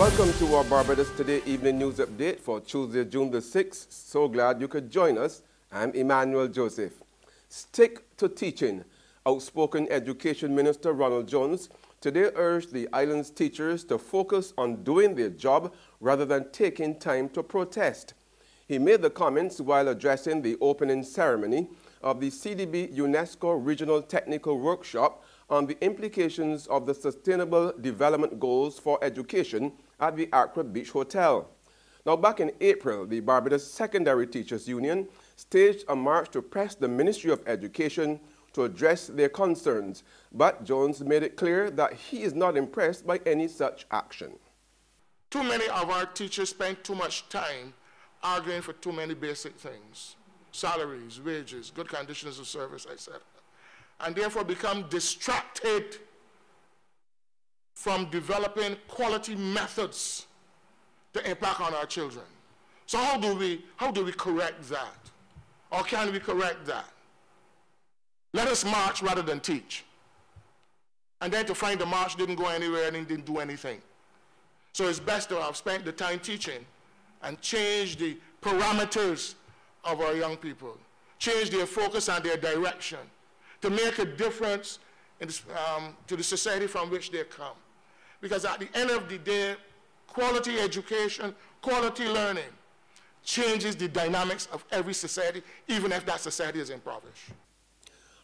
Welcome to our Barbados Today evening news update for Tuesday, June the 6th. So glad you could join us. I'm Emmanuel Joseph. Stick to teaching. Outspoken Education Minister Ronald Jones today urged the island's teachers to focus on doing their job rather than taking time to protest. He made the comments while addressing the opening ceremony of the CDB UNESCO Regional Technical Workshop on the implications of the Sustainable Development Goals for Education at the Accra Beach Hotel. Now, back in April, the Barbados Secondary Teachers Union staged a march to press the Ministry of Education to address their concerns, but Jones made it clear that he is not impressed by any such action. Too many of our teachers spend too much time arguing for too many basic things: salaries, wages, good conditions of service, etc., and therefore become distracted from developing quality methods to impact on our children. So how do we correct that? Or can we correct that? Let us march rather than teach. And then to find the march didn't go anywhere and it didn't do anything. So it's best to have spent the time teaching and change the parameters of our young people, change their focus and their direction to make a difference in to the society from which they come. Because at the end of the day, quality education, quality learning changes the dynamics of every society, even if that society is impoverished.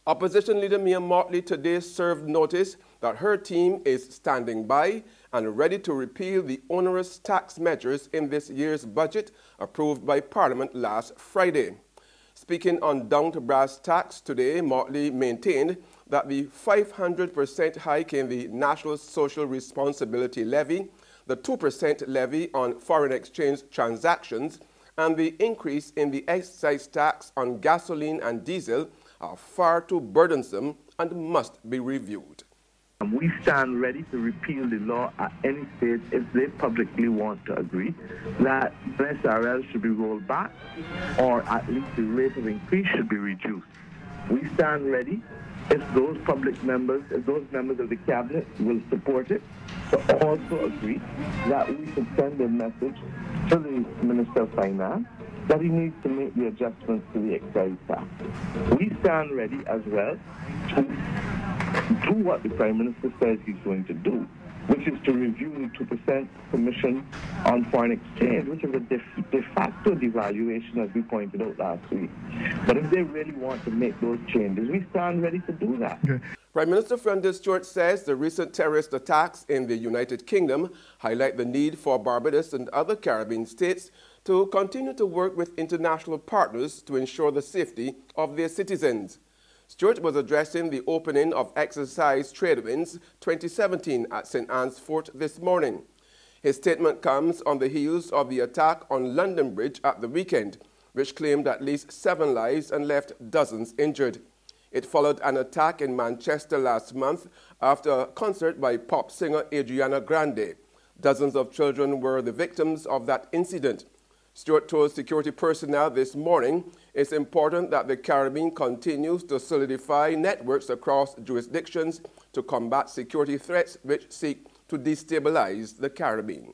Opposition leader Mia Motley today served notice that her team is standing by and ready to repeal the onerous tax measures in this year's budget approved by Parliament last Friday. Speaking on down to brass tax today, Motley maintained that the 500% hike in the National Social Responsibility Levy, the 2% levy on foreign exchange transactions, and the increase in the excise tax on gasoline and diesel are far too burdensome and must be reviewed. We stand ready to repeal the law at any stage if they publicly want to agree that SRL should be rolled back or at least the rate of increase should be reduced. We stand ready if those members of the cabinet will support it, to also agree that we should send a message to the Minister of Finance that he needs to make the adjustments to the excise tax. We stand ready as well to do what the Prime Minister says he's going to do, which is to review the 2% commission on foreign exchange, which is a de facto devaluation, as we pointed out last week. But if they really want to make those changes, we stand ready to do that. Okay. Prime Minister Stuart says the recent terrorist attacks in the United Kingdom highlight the need for Barbados and other Caribbean states to continue to work with international partners to ensure the safety of their citizens. Stuart was addressing the opening of Exercise Tradewinds 2017 at St. Anne's Fort this morning. His statement comes on the heels of the attack on London Bridge at the weekend, which claimed at least 7 lives and left dozens injured. It followed an attack in Manchester last month after a concert by pop singer Adriana Grande. Dozens of children were the victims of that incident. Stuart told security personnel this morning it's important that the Caribbean continues to solidify networks across jurisdictions to combat security threats which seek to destabilize the Caribbean.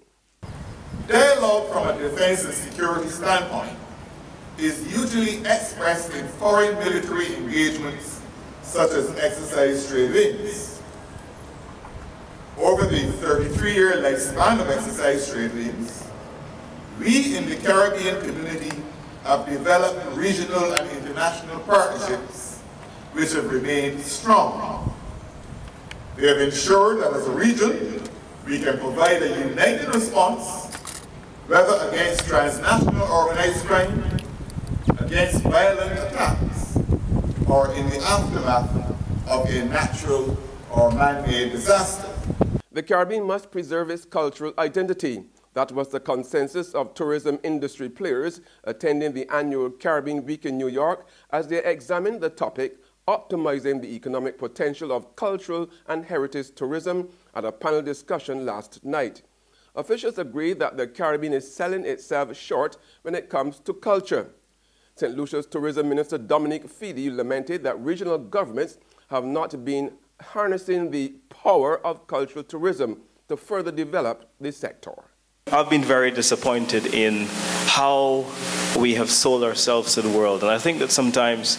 Dialogue from a defense and security standpoint is usually expressed in foreign military engagements such as Exercise Tradewinds. Over the 33-year lifespan of Exercise Tradewinds, we in the Caribbean community have developed regional and international partnerships which have remained strong. They have ensured that as a region, we can provide a united response, whether against transnational organized crime, against violent attacks, or in the aftermath of a natural or man-made disaster. The Caribbean must preserve its cultural identity. That was the consensus of tourism industry players attending the annual Caribbean Week in New York as they examined the topic, optimizing the economic potential of cultural and heritage tourism, at a panel discussion last night. Officials agree that the Caribbean is selling itself short when it comes to culture. St. Lucia's Tourism Minister Dominique Feedy lamented that regional governments have not been harnessing the power of cultural tourism to further develop this sector. I've been very disappointed in how we have sold ourselves to the world. And I think that sometimes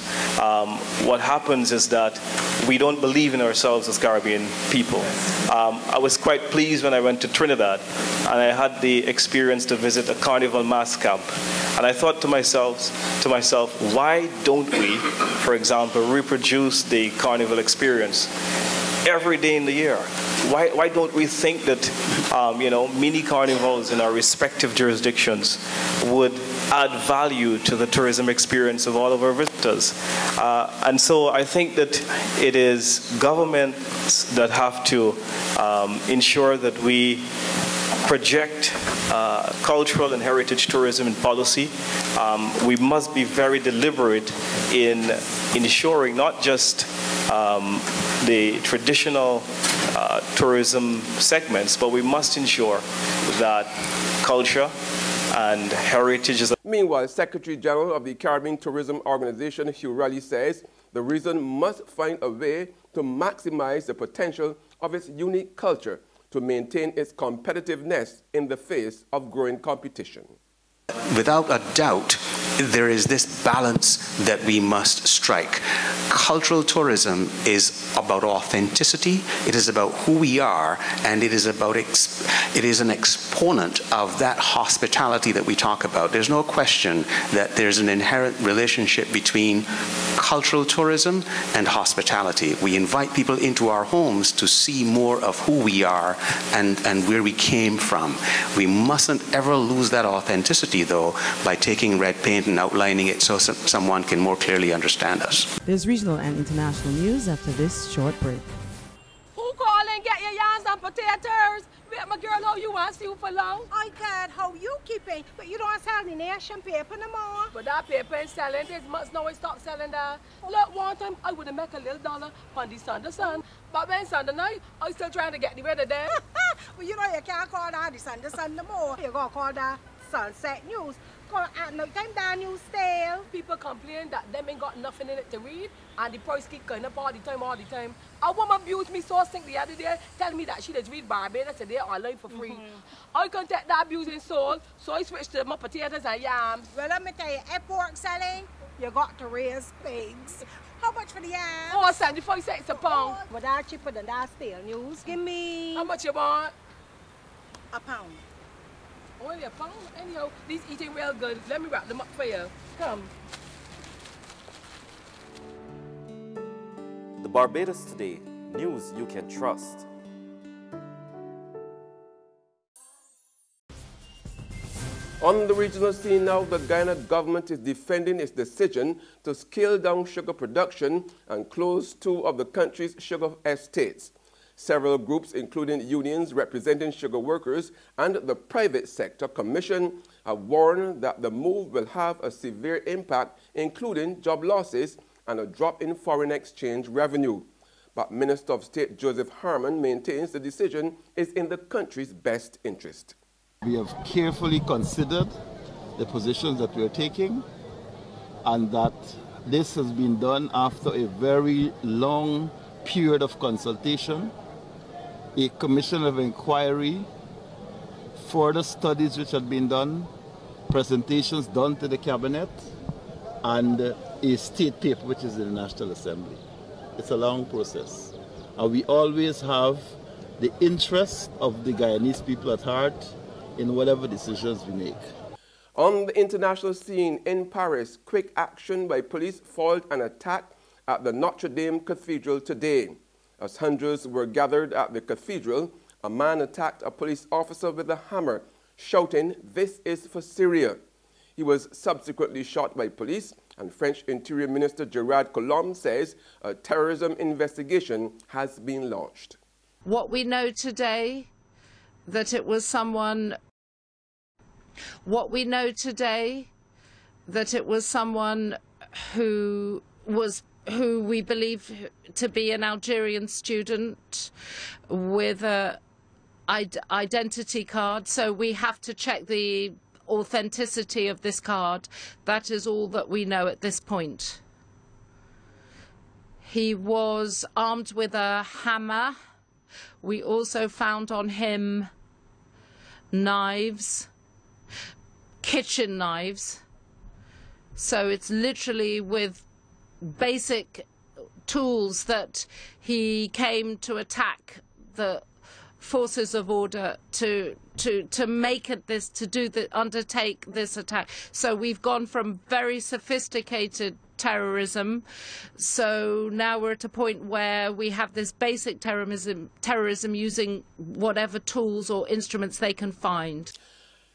what happens is that we don't believe in ourselves as Caribbean people. I was quite pleased when I went to Trinidad and I had the experience to visit a carnival mass camp. And I thought to myself, why don't we, for example, reproduce the carnival experience every day in the year? Why don't we think that mini carnivals in our respective jurisdictions would add value to the tourism experience of all of our visitors? And so I think that it is governments that have to ensure that we project cultural and heritage tourism in policy. We must be very deliberate in ensuring not just the traditional tourism segments, but we must ensure that culture and heritage is... Meanwhile, Secretary General of the Caribbean Tourism Organization, Hugh Raleigh, says the region must find a way to maximize the potential of its unique culture to maintain its competitiveness in the face of growing competition. Without a doubt, there is this balance that we must strike. Cultural tourism is about authenticity, it is about who we are, and it is an exponent of that hospitality that we talk about. There's no question that there's an inherent relationship between cultural tourism and hospitality. We invite people into our homes to see more of who we are and where we came from. We mustn't ever lose that authenticity, though, by taking red paint and outlining it so someone can more clearly understand us. There's regional and international news after this short break. Who call and get your yams and potatoes? Wait, my girl, how you want to for long? I got how you keeping, but you don't sell the nation paper no more. But that paper ain't selling. This must know it stop selling that. Look, one time I would have make a little dollar on the Sunday. But when Sunday night, I still trying to get the weather there. Well, you know you can't call that the Sunday no more. You're going to call that Sunset News. At no time that news stale. People complain that them ain't got nothing in it to read and the price keep going up all the time. A woman abused me so sick the other day, telling me that she does read Barbados today online for free. I can't take that abusing soul, so I switched to my potatoes and yams. Well, let me tell you, if pork selling, you got to raise pigs. How much for the yams? Oh, 75 cents a pound. But that's cheaper than that stale news. Give me... How much you want? £1. Only £1? Anyhow, these eating real good. Let me wrap them up for you. Come. The Barbados Today, news you can trust. On the regional scene now, the Guyana government is defending its decision to scale down sugar production and close 2 of the country's sugar estates. Several groups, including unions representing sugar workers and the private sector commission, have warned that the move will have a severe impact, including job losses and a drop in foreign exchange revenue. But Minister of State Joseph Harmon maintains the decision is in the country's best interest. We have carefully considered the positions that we are taking, and that this has been done after a very long period of consultation, a commission of inquiry, further studies which had been done, presentations done to the cabinet, and a state paper which is in the National Assembly. It's a long process, and we always have the interest of the Guyanese people at heart in whatever decisions we make. On the international scene in Paris, quick action by police foiled an attack at the Notre Dame Cathedral today. As hundreds were gathered at the cathedral, a man attacked a police officer with a hammer, shouting, "This is for Syria." He was subsequently shot by police, and French Interior Minister Gerard Collomb says a terrorism investigation has been launched. What we know today, that it was someone who we believe to be an Algerian student with an identity card, so we have to check the authenticity of this card. That is all that we know at this point. He was armed with a hammer. We also found on him knives, kitchen knives. So it's literally with basic tools that he came to attack the forces of order to make it this, undertake this attack. So we've gone from very sophisticated terrorism, so now we're at a point where we have this basic terrorism using whatever tools or instruments they can find.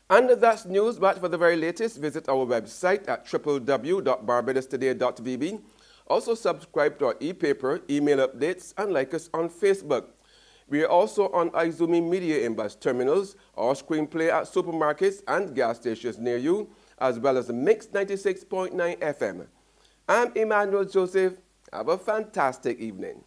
And that's news, but for the very latest, visit our website at www.barbadostoday.vb. Also subscribe to our e-paper, email updates, and like us on Facebook. We are also on Izumi Media in bus terminals, our screenplay at supermarkets and gas stations near you, as well as the Mix 96.9 FM. I'm Emmanuel Joseph. Have a fantastic evening.